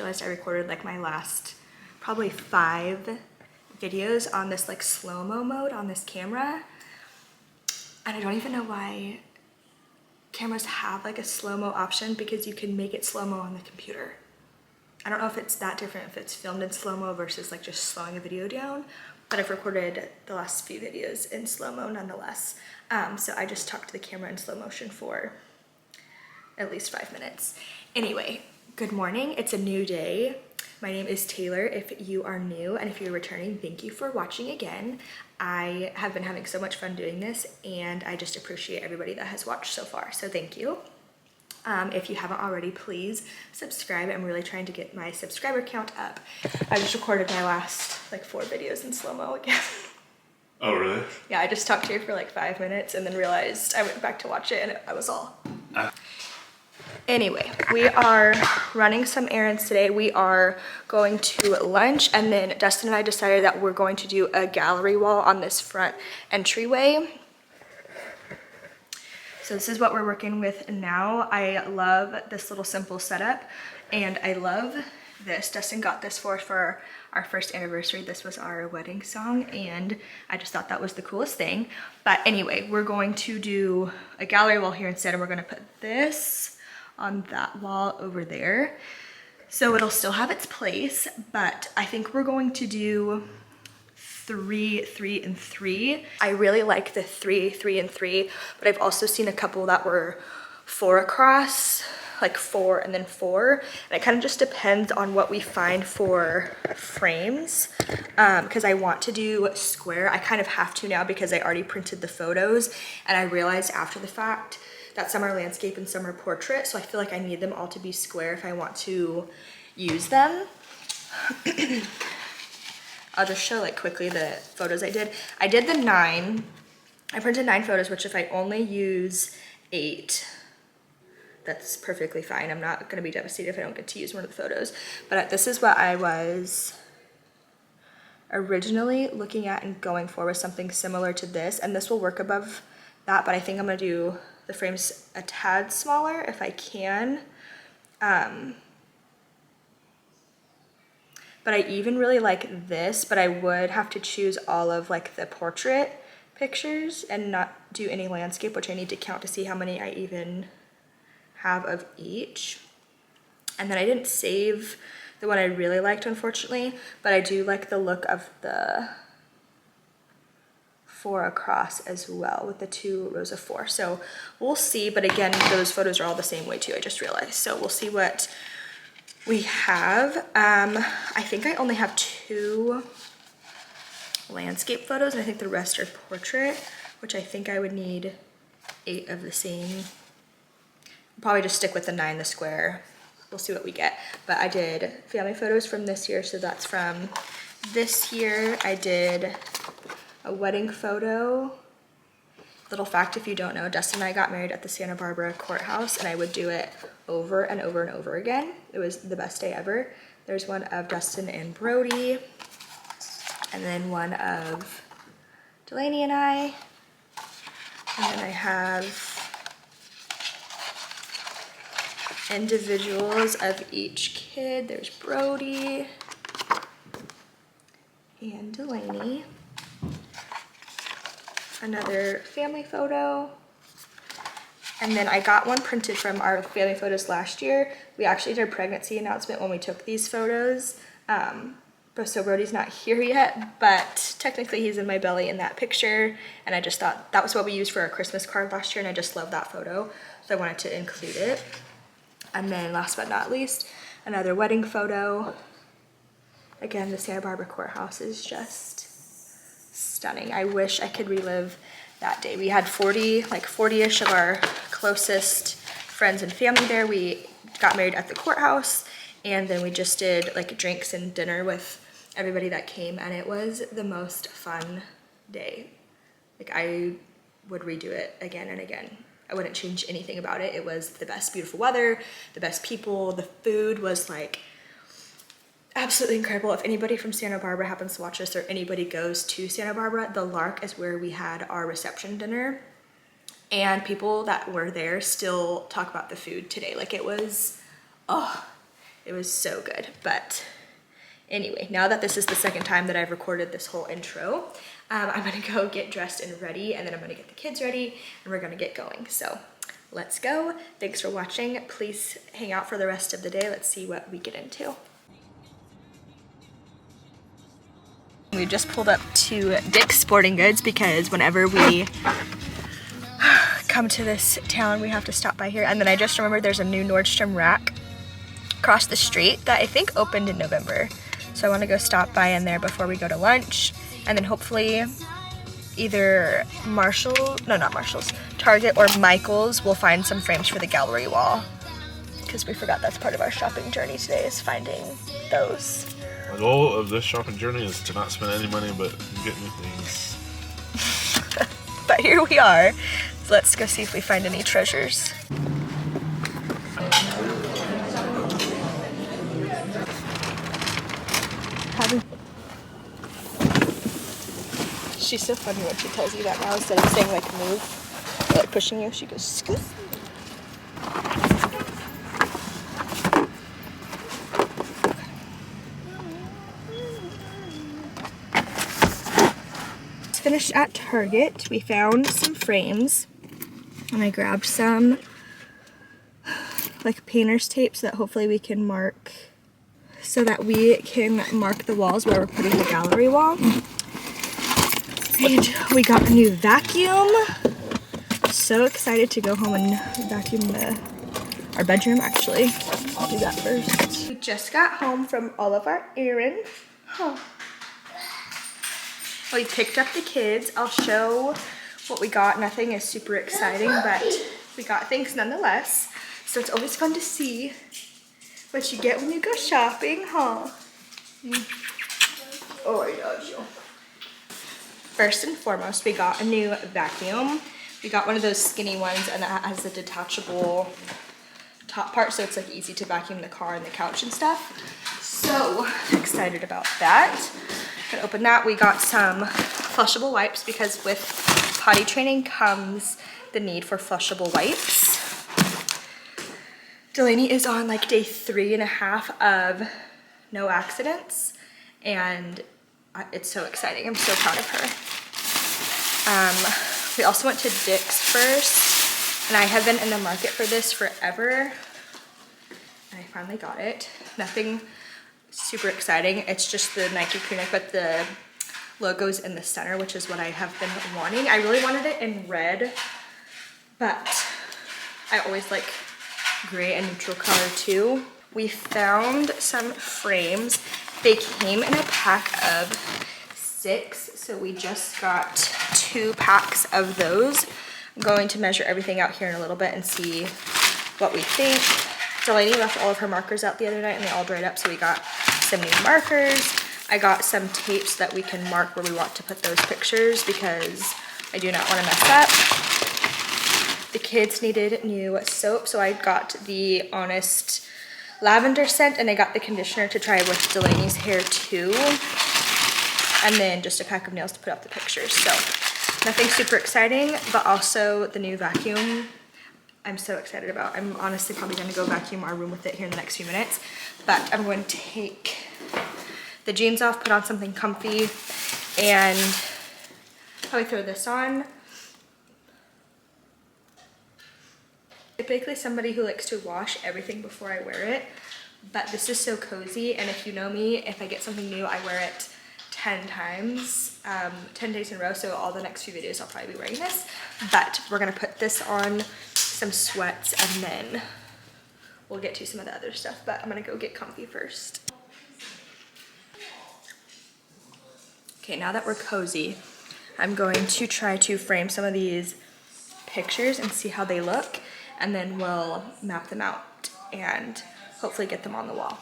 realized I recorded like my last probably 5 videos on this like slow-mo mode on this camera. And I don't even know why cameras have like a slow-mo option, because you can make it slow-mo on the computer. I don't know if it's that different if it's filmed in slow-mo versus like just slowing a video down, but I've recorded the last few videos in slow-mo nonetheless. So I just talked to the camera in slow motion for at least 5 minutes. Anyway, good morning. It's a new day. My name is Taylor if you are new, and if you're returning, thank you for watching again. I have been having so much fun doing this, and I just appreciate everybody that has watched so far, so thank you. If you haven't already, please subscribe. I'm really trying to get my subscriber count up. I just recorded my last like 4 videos in slow-mo again. Oh, really? Yeah, I just talked to you for like 5 minutes and then realized I went back to watch it and I was all. Anyway, we are running some errands today. We are going to lunch, and then Dustin and I decided that we're going to do a gallery wall on this front entryway. So this is what we're working with now. I love this little simple setup, and I love this. Dustin got this for our first anniversary. This was our wedding song, and I just thought that was the coolest thing. But anyway, we're going to do a gallery wall here instead, and we're gonna put this on that wall over there. So it'll still have its place, but I think we're going to do 3, 3, and 3. I really like the 3, 3, and 3, but I've also seen a couple that were 4 across, like 4 and then 4. And it kind of just depends on what we find for frames, because I want to do square. I kind of have to now because I already printed the photos, and I realized after the fact that some are landscape and some are portrait, so I feel like I need them all to be square if I want to use them. I'll just show like quickly the photos I did. I did the 9. I printed 9 photos, which if I only use 8, that's perfectly fine. I'm not gonna be devastated if I don't get to use one of the photos. But this is what I was originally looking at and going for, was something similar to this, and this will work above that, but I think I'm gonna do the frames a tad smaller if I can. But I even really like this, but I would have to choose all of like the portrait pictures and not do any landscape, which I need to count to see how many I even have of each. And then I didn't save the one I really liked, unfortunately, but I do like the look of the 4 across as well, with the 2 rows of 4. So we'll see, but again, those photos are all the same way too, I just realized. So we'll see what we have. I think I only have 2 landscape photos, and I think the rest are portrait, which I think I would need 8 of the same. I'll probably just stick with the 9, the square. We'll see what we get. But I did family photos from this year, so that's from this year. I did a wedding photo. Little fact, if you don't know, Dustin and I got married at the Santa Barbara courthouse, and I would do it over and over and over again. It was the best day ever. There's one of Dustin and Brody, and then one of Delaney and I. And then I have individuals of each kid. There's Brody and Delaney. Another family photo. And then I got one printed from our family photos last year. We actually did a pregnancy announcement when we took these photos. So Brody's not here yet, but technically he's in my belly in that picture. And I just thought that was what we used for our Christmas card last year, and I just love that photo, so I wanted to include it. And then last but not least, another wedding photo. Again, the Santa Barbara courthouse is just stunning. I wish I could relive that day. We had 40-ish of our closest friends and family there. We got married at the courthouse, and then we just did like drinks and dinner with everybody that came, and it was the most fun day. Like, I would redo it again and again. I wouldn't change anything about it. It was the best beautiful weather, the best people, the food was like absolutely incredible. If anybody from Santa Barbara happens to watch this, or anybody goes to Santa Barbara, the Lark is where we had our reception dinner, and people that were there still talk about the food today. Like, it was It was so good. But anyway, now that this is the second time that I've recorded this whole intro, I'm gonna go get dressed and ready, and then I'm gonna get the kids ready, and we're gonna get going. So let's go. Thanks for watching. Please hang out for the rest of the day. Let's see what we get into. We just pulled up to Dick's Sporting Goods because whenever we come to this town, we have to stop by here. And then I just remembered there's a new Nordstrom Rack across the street that I think opened in November. So I want to go stop by in there before we go to lunch. And then hopefully either Target or Michael's will find some frames for the gallery wall. Because we forgot that's part of our shopping journey today, is finding those. The goal of this shopping journey is to not spend any money but get new things. But here we are. So let's go see if we find any treasures. She's so funny when she tells you that now. Instead of saying like move, or like pushing you, she goes scoot. Finished at Target. We found some frames and I grabbed some like painter's tape so that hopefully we can mark the walls where we're putting the gallery wall. And we got a new vacuum. So excited to go home and vacuum our bedroom. Actually, I'll do that first. We just got home from all of our errands. We picked up the kids. I'll show what we got. Nothing is super exciting, but we got things nonetheless. So it's always fun to see what you get when you go shopping, huh? Oh my gosh. First and foremost, we got a new vacuum. We got one of those skinny ones, and that has a detachable top part, so it's like easy to vacuum the car and the couch and stuff. So excited about that. Gonna open that. We got some flushable wipes because with potty training comes the need for flushable wipes. Delaney is on like day 3.5 of no accidents, and it's so exciting. I'm so proud of her. We also went to Dick's first, and I have been in the market for this forever, and I finally got it. Nothing super exciting. It's just the Nike crew neck, but the logo's in the center, which is what I have been wanting. I really wanted it in red, but I always like gray and neutral color too. We found some frames. They came in a pack of 6, so we just got 2 packs of those. I'm going to measure everything out here in a little bit and see what we think. Delaney left all of her markers out the other night and they all dried up, so we got some new markers. I got some tapes that we can mark where we want to put those pictures because I do not want to mess up. The kids needed new soap, so I got the Honest lavender scent, and I got the conditioner to try with Delaney's hair too. And then just a pack of nails to put up the pictures. So nothing super exciting, but also the new vacuum I'm so excited about. I'm honestly probably gonna go vacuum our room with it here in the next few minutes, but I'm going to take the jeans off, put on something comfy, and probably throw this on. Typically somebody who likes to wash everything before I wear it, but this is so cozy, and if you know me, if I get something new, I wear it 10 times, 10 days in a row, so all the next few videos I'll probably be wearing this. But we're gonna put this on, some sweats, and then we'll get to some of the other stuff, but I'm gonna go get comfy first. Okay, now that we're cozy, I'm going to try to frame some of these pictures and see how they look, and then we'll map them out and hopefully get them on the wall.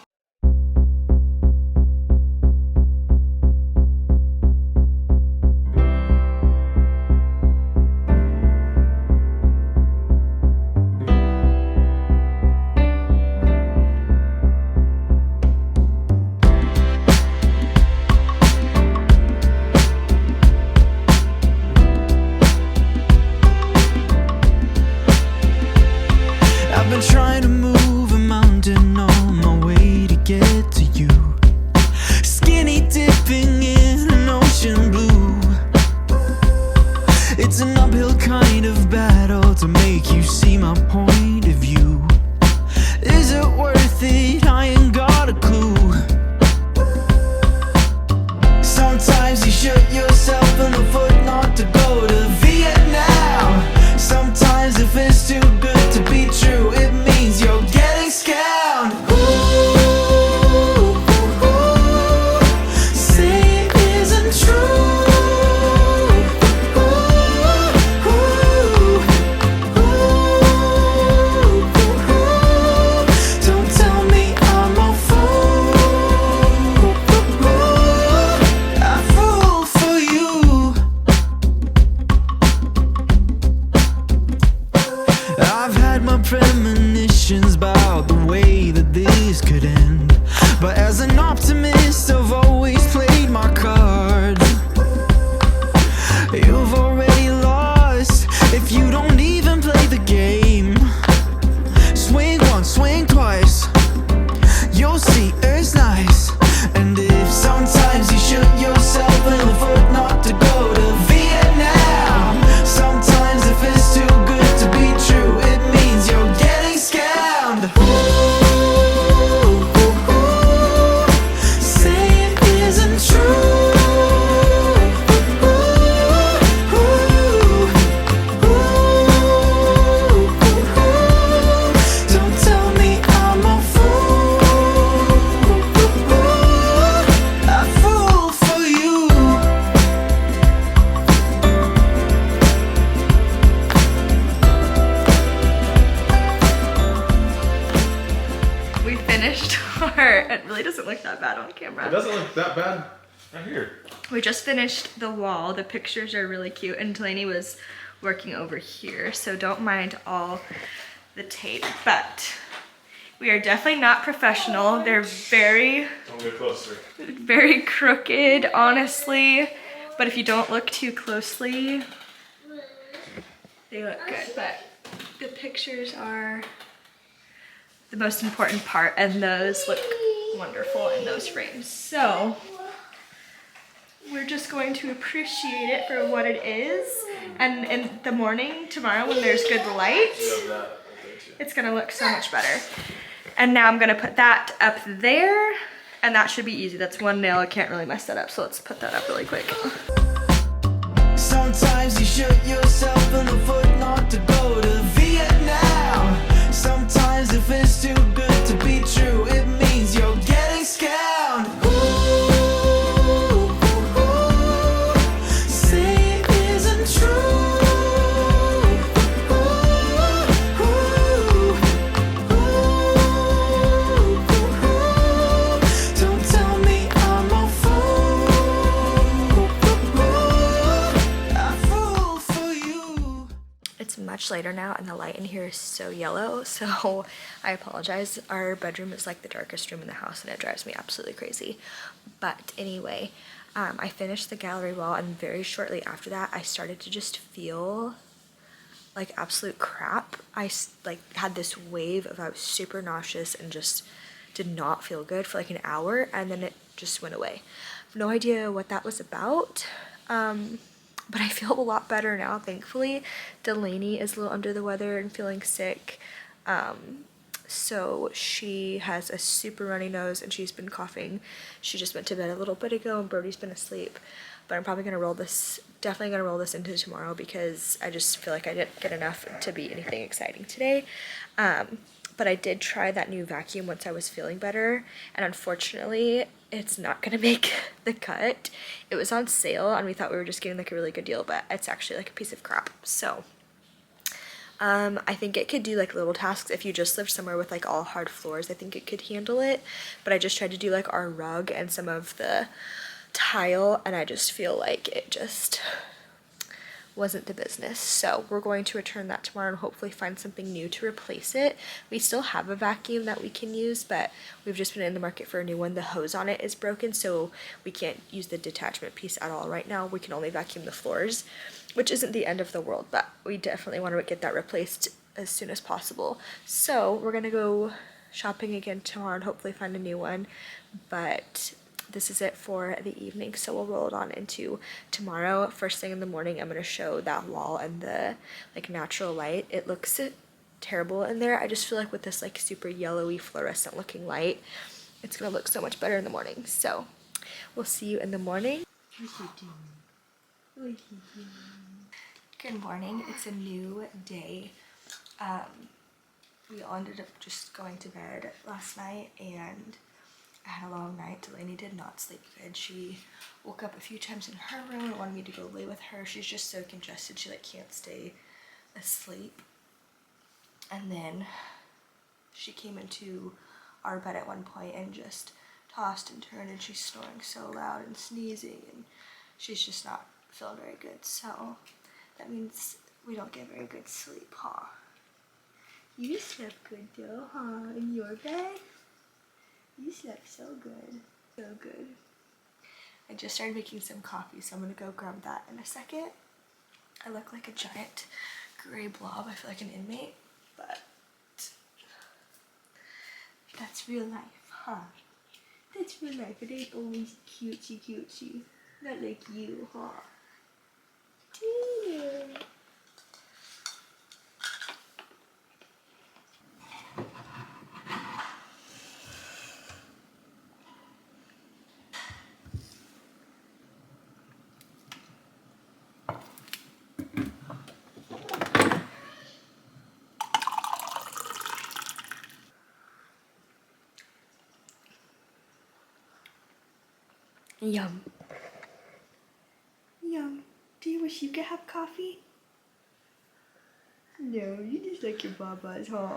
I've been trying to move a mountain on my way really doesn't look that bad on It camera. doesn't look that bad right here. We just finished the wall. The pictures are really cute, and Delaney was working over here, so don't mind all the tape, but we are definitely not professional. They're very, Don't get closer. very crooked, honestly, but if you don't look too closely, they look good, but the pictures are the most important part, and those look wonderful in those frames. So we're just going to appreciate it for what it is, and in the morning tomorrow when there's good light, it's gonna look so much better. And now I'm gonna put that up there, and that should be easy. That's one nail, I can't really mess that up, so let's put that up really quick. Sometimes you shoot yourself in the foot not to go to Vietnam. Sometimes if it's too good to be true, it means you're getting scammed. Ooh, say it isn't true. Don't tell me I'm a fool. A fool for you. It's much later now, and the light in here is so yellow, so I apologize. Our bedroom is like the darkest room in the house, and it drives me absolutely crazy. But anyway, I finished the gallery wall, and very shortly after that, I started to just feel like absolute crap. I like had this wave of I was super nauseous and just did not feel good for like an hour, and then it just went away. I have no idea what that was about. But I feel a lot better now, thankfully. Delaney is a little under the weather and feeling sick. So she has a super runny nose and she's been coughing. She just went to bed a little bit ago and Brody's been asleep. But I'm probably gonna definitely gonna roll this into tomorrow because I just feel like I didn't get enough to be anything exciting today. But I did try that new vacuum once I was feeling better, and unfortunately it's not gonna make the cut. It was on sale and we thought we were just getting like a really good deal, but it's actually like a piece of crap. So I think it could do like little tasks. If you just lived somewhere with like all hard floors, I think it could handle it. But I just tried to do like our rug and some of the tile, and I just feel like it just wasn't the business. So we're going to return that tomorrow and hopefully find something new to replace it. We still have a vacuum that we can use, but we've just been in the market for a new one. The hose on it is broken, so we can't use the detachment piece at all right now. We can only vacuum the floors, which isn't the end of the world, but we definitely want to get that replaced as soon as possible. So we're gonna go shopping again tomorrow and hopefully find a new one, but this is it for the evening, so we'll roll it on into tomorrow. First thing in the morning, I'm going to show that wall and the like natural light. It looks terrible in there. I just feel like with this like super yellowy fluorescent looking light, it's going to look so much better in the morning. So we'll see you in the morning. Good morning. It's a new day. We all ended up just going to bed last night, and I had a long night. Delaney did not sleep good. She woke up a few times in her room and wanted me to go lay with her. She's just so congested, she like can't stay asleep. And then she came into our bed at one point and just tossed and turned, and she's snoring so loud and sneezing, and she's just not feeling very good. So that means we don't get very good sleep, huh? You slept good though, huh? In your bed? You slept so good. So good. I just started making some coffee, so I'm gonna go grab that in a second. I look like a giant gray blob. I feel like an inmate, but that's real life, huh? That's real life. It ain't always cutesy. Not like you, huh? Tina. Yum. Yum. Do you wish you could have coffee? No, you just like your babas, huh?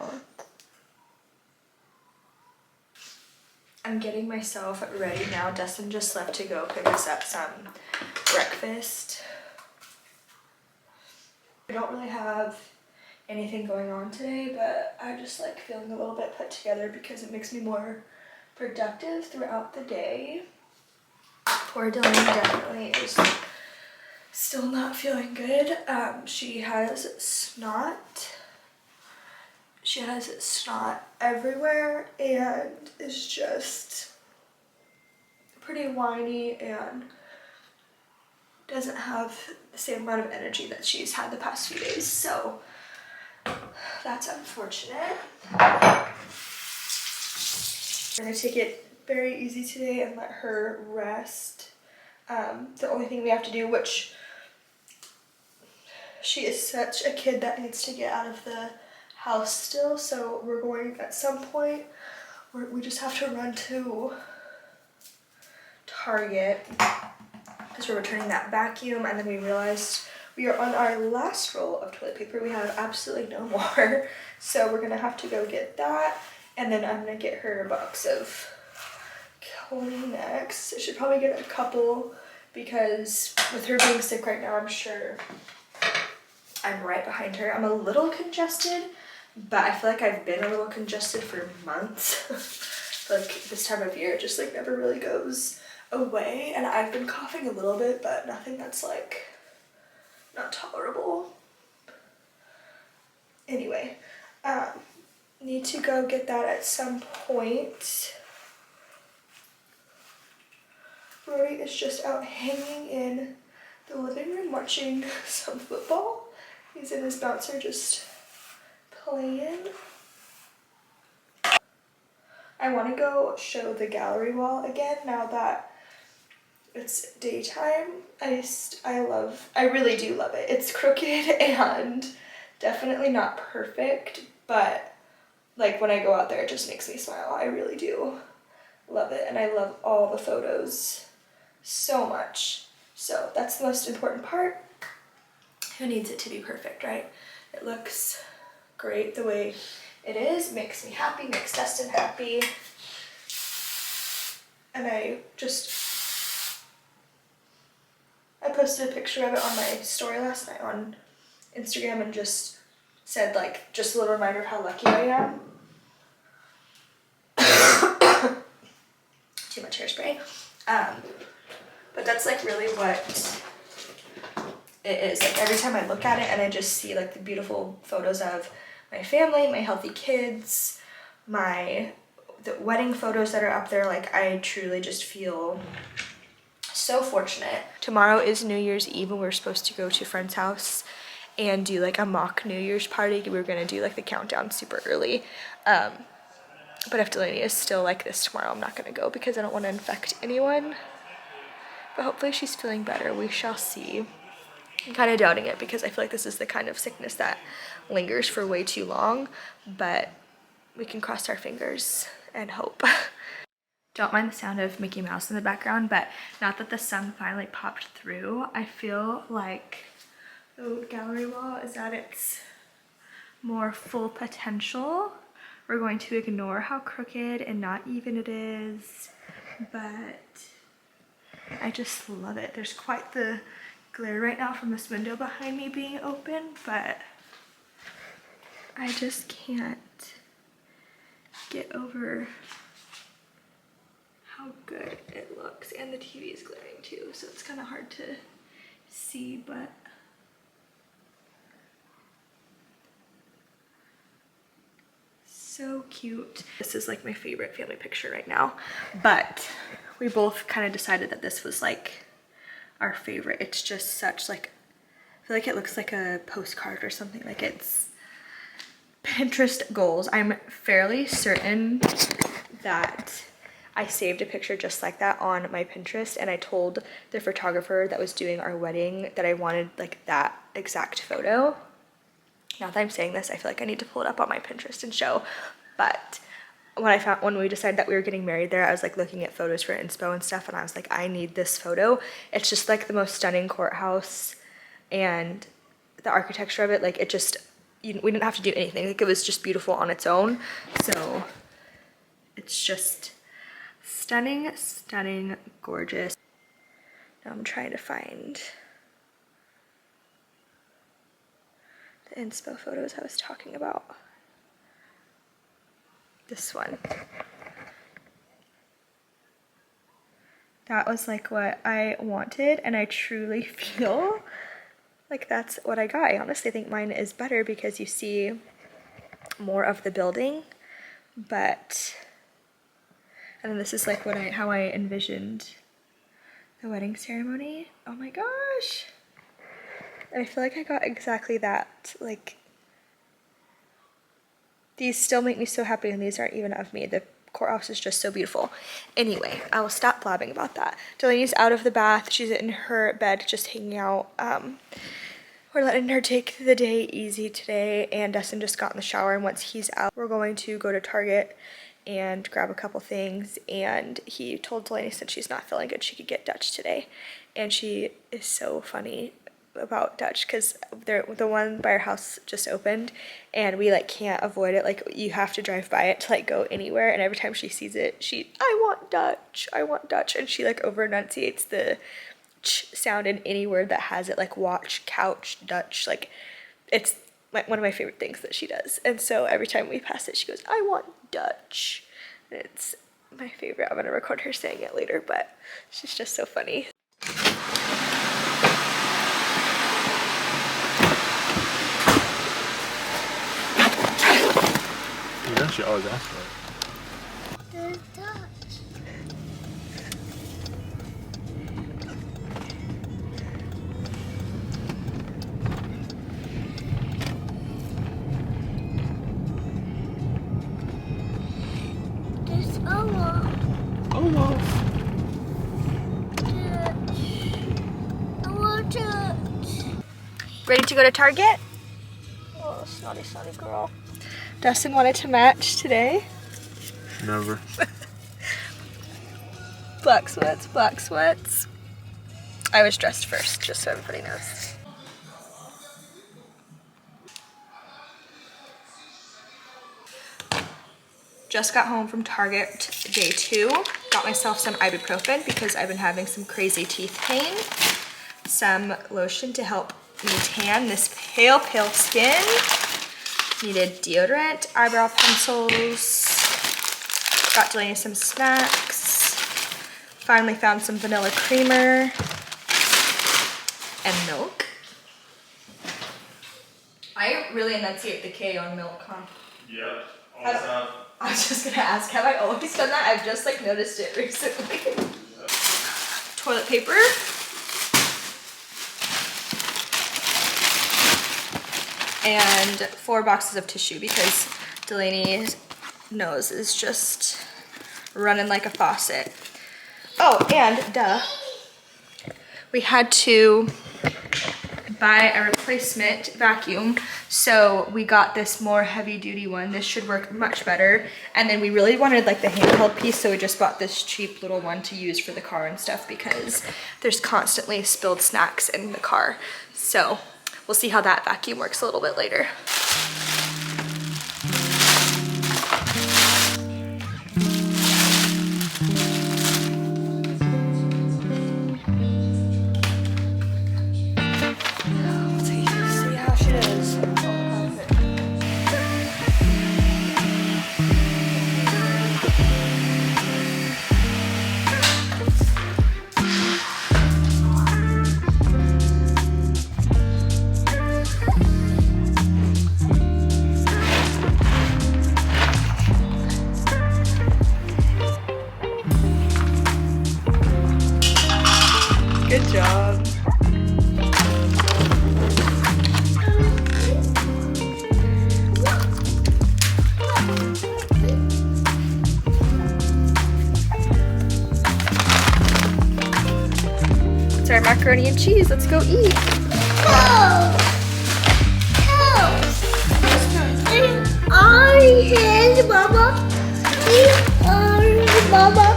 I'm getting myself ready now. Dustin just left to go pick us up some breakfast. I don't really have anything going on today, but I just like feeling a little bit put together because it makes me more productive throughout the day. Poor Dylan definitely is still not feeling good. She has snot. She has snot everywhere and is just pretty whiny and doesn't have the same amount of energy that she's had the past few days. So that's unfortunate. We're gonna take it very easy today and let her rest. The only thing we have to do, which she is such a kid that needs to get out of the house still, so we're going at some point, we just have to run to Target because we're returning that vacuum, and then we realized we are on our last roll of toilet paper. We have absolutely no more, so we're gonna have to go get that, and then I'm gonna get her a box of Kleenex. I should probably get a couple because with her being sick right now, I'm sure I'm right behind her. I'm a little congested, but I feel like I've been a little congested for months. Like this time of year, it just like never really goes away, and I've been coughing a little bit, but nothing that's like not tolerable. Anyway, need to go get that at some point. Rory is just out hanging in the living room watching some football. He's in his bouncer just playing. I want to go show the gallery wall again now that it's daytime. I really do love it. It's crooked and definitely not perfect, but like when I go out there, it just makes me smile. I really do love it, and I love all the photos so much. So that's the most important part. Who needs it to be perfect, right? It looks great the way it is, makes me happy, makes Dustin happy. And I posted a picture of it on my story last night on Instagram and just said like, just a little reminder of how lucky I am. Too much hairspray. But that's like really what it is. Like every time I look at it and I just see like the beautiful photos of my family, my healthy kids, the wedding photos that are up there, like I truly just feel so fortunate. Tomorrow is New Year's Eve and we're supposed to go to a friend's house and do like a mock New Year's party. We were gonna do like the countdown super early. But if Delaney is still like this tomorrow, I'm not gonna go because I don't want to infect anyone. But hopefully she's feeling better. We shall see. I'm kind of doubting it because I feel like this is the kind of sickness that lingers for way too long, but we can cross our fingers and hope. Don't mind the sound of Mickey Mouse in the background, but now that the sun finally popped through, I feel like the gallery wall is at its more full potential. We're going to ignore how crooked and not even it is, but I just love it. There's quite the glare right now from this window behind me being open, but I just can't get over how good it looks. And the TV is glaring too, so it's kind of hard to see, but so cute. This is like my favorite family picture right now, but we both kind of decided that this was like our favorite. It's just such like, I feel like it looks like a postcard or something. Like it's Pinterest goals. I'm fairly certain that I saved a picture just like that on my Pinterest, and I told the photographer that was doing our wedding that I wanted like that exact photo. Now that I'm saying this, I feel like I need to pull it up on my Pinterest and show, but when we decided that we were getting married there, I was like looking at photos for inspo and stuff, and I was like, I need this photo. It's just like the most stunning courthouse, and the architecture of it, like it just, we didn't have to do anything. Like it was just beautiful on its own. So it's just Stunning, stunning, gorgeous. Now I'm trying to find the inspo photos I was talking about. This one. That was like what I wanted, and I truly feel like that's what I got. I honestly think mine is better because you see more of the building, but, and then this is like how I envisioned the wedding ceremony. Oh my gosh. And I feel like I got exactly that. Like, these still make me so happy, and these aren't even of me. The courthouse is just so beautiful. Anyway, I will stop blabbing about that. Delaney's out of the bath. She's in her bed just hanging out. We're letting her take the day easy today, and Dustin just got in the shower, and once he's out, we're going to go to Target and grab a couple things. And he told Delaney since she's not feeling good, she could get Dutch today. And she is so funny about Dutch because the one by our house just opened, and we like can't avoid it. Like, you have to drive by it to like go anywhere, and every time she sees it, I want Dutch, I want Dutch, and she like over enunciates the ch sound in any word that has it, like watch, couch, Dutch. Like, it's like one of my favorite things that she does. And so every time we pass it, she goes, I want Dutch. And it's my favorite. I'm gonna record her saying it later, but she's just so funny. Yeah, she always asks for it. There's Dutch. There's Olaf. Olaf. Dutch. I want Dutch. Ready to go to Target? Oh, snotty, snotty girl. Dustin wanted to match today. Never. Black sweats, black sweats. I was dressed first, just so everybody knows. Just got home from Target day 2. Got myself some ibuprofen because I've been having some crazy teeth pain. Some lotion to help me tan this pale, pale skin. Needed deodorant, eyebrow pencils. Got Delaney some snacks. Finally found some vanilla creamer and milk. I really enunciate the K on milk, huh? Yeah, all the time. I was just gonna ask, have I always done that? I've just like noticed it recently. Yep. Toilet paper. And 4 boxes of tissue because Delaney's nose is just running like a faucet. Oh, and duh, we had to buy a replacement vacuum, so we got this more heavy duty one. This should work much better. And then we really wanted like the handheld piece, so we just bought this cheap little one to use for the car and stuff because there's constantly spilled snacks in the car. So we'll see how that vacuum works a little bit later. Let's see how she does. Good job. It's our macaroni and cheese. Let's go eat. Mama. Mama.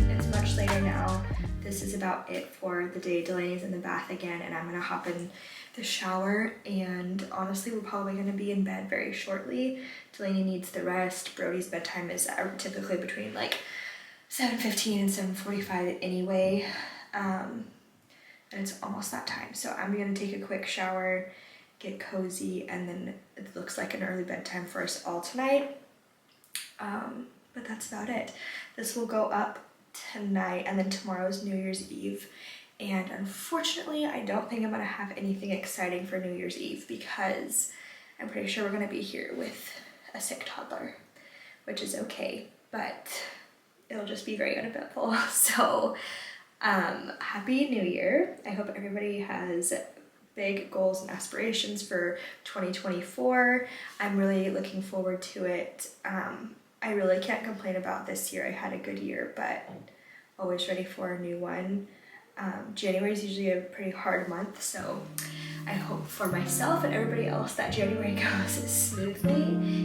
It's much later now. This is about it for the day. Delaney's in the bath again, and I'm gonna hop in the shower, and honestly we're probably gonna be in bed very shortly. Delaney needs the rest. Brody's bedtime is typically between like 7:15 and 7:45 anyway, and it's almost that time. So I'm gonna take a quick shower, get cozy, and then it looks like an early bedtime for us all tonight. But that's about it. This will go up tonight, and then tomorrow's New Year's Eve. And unfortunately, I don't think I'm gonna have anything exciting for New Year's Eve because I'm pretty sure we're gonna be here with a sick toddler, which is okay, but it'll just be very uneventful. So, Happy New Year. I hope everybody has big goals and aspirations for 2024. I'm really looking forward to it. I really can't complain about this year. I had a good year, but always ready for a new one. January is usually a pretty hard month, so I hope for myself and everybody else that January goes smoothly